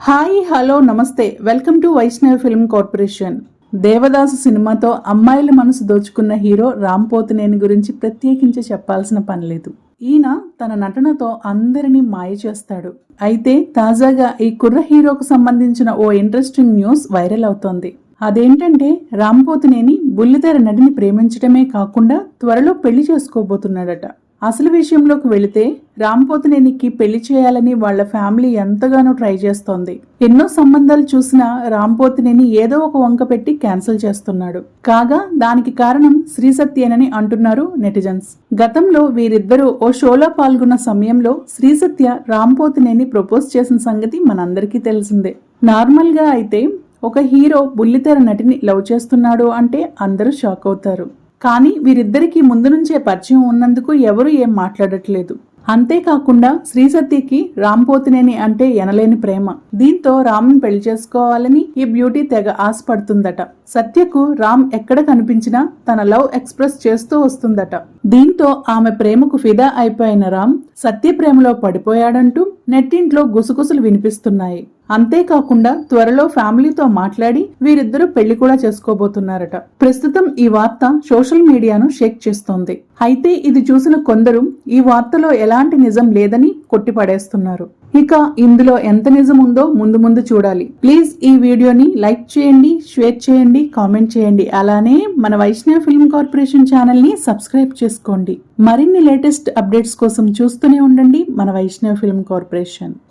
Hi hello నమస్తే welcome to Vaishnav film corporation. Devadasu సినిమాతో అమ్మాయిల మనసు దోచుకున్న హీరో రామ్ పోతినేని గురించి ప్రత్యేకించి చెప్పాల్సిన పని లేదు. ఈయన తన నటనతో అందరినీ మాయ చేస్తాడు. అయితే తాజాగా ఈ కుర్ర హీరోకు సంబంధించిన ఓ ఇంట్రెస్టింగ్ న్యూస్ వైరల్ అవుతోంది. అదేంటంటే రామ్ పోతినేని బుల్లితెర నటిని ప్రేమించడమే కాకుండా త్వరలో పెళ్లి చేసుకోబోతున్నాడట. అసలు విషయంలోకి వెళితే రామ్ పోతినేనికి పెళ్లి చేయాలని వాళ్ళ ఫ్యామిలీ ఎంతగానో ట్రై చేస్తోంది. ఎన్నో సంబంధాలు చూసినా రామ్ పోతినేని ఏదో ఒక వంక పెట్టి క్యాన్సిల్ చేస్తున్నాడు. కాగా దానికి కారణం శ్రీ సత్యేనని అంటున్నారు నెటిజన్స్. గతంలో వీరిద్దరూ ఓ షోలో పాల్గొన్న సమయంలో శ్రీ సత్య రామ్ పోతినేని ప్రపోజ్ చేసిన సంగతి మనందరికీ తెలిసిందే. నార్మల్ గా అయితే ఒక హీరో బుల్లితెర నటిని లవ్ చేస్తున్నాడు అంటే అందరూ షాక్ అవుతారు. కానీ వీరిద్దరికీ ముందు నుంచే పరిచయం ఉన్నందుకు ఎవరు ఏం మాట్లాడట్లేదు. అంతేకాకుండా శ్రీ సత్యకి రామ్ పోతినేని అంటే ఎనలేని ప్రేమ. దీంతో రామ్ని పెళ్లి చేసుకోవాలని ఈ బ్యూటీ తెగ ఆశపడుతుందట. సత్యకు రామ్ ఎక్కడ కనిపించినా తన లవ్ ఎక్స్ప్రెస్ చేస్తూ వస్తుందట. దీంతో ఆమె ప్రేమకు ఫిదా అయిపోయిన రామ్ సత్య ప్రేమలో పడిపోయాడంటూ నెట్టింట్లో గుసగుసలు వినిపిస్తున్నాయి. అంతేకాకుండా త్వరలో ఫ్యామిలీతో మాట్లాడి వీరిద్దరూ పెళ్లి కూడా చేసుకోబోతున్నారట. ప్రస్తుతం ఈ వార్త సోషల్ మీడియాను షేక్ చేస్తోంది. అయితే ఇది చూసిన కొందరు ఈ వార్తలో ఎలాంటి నిజం లేదని కొట్టిపడేస్తున్నారు. ఇక ఇందులో ఎంత నిజం ఉందో ముందు ముందు చూడాలి. ప్లీజ్ ఈ వీడియోని లైక్ చేయండి, షేర్ చేయండి, కామెంట్ చేయండి. అలానే మన వైష్ణవ్ ఫిల్మ్ కార్పొరేషన్ ఛానల్ ని సబ్స్క్రైబ్ చేసుకోండి. మరిన్ని లేటెస్ట్ అప్డేట్స్ కోసం చూస్తూనే ఉండండి మన వైష్ణవ్ ఫిల్మ్ కార్పొరేషన్.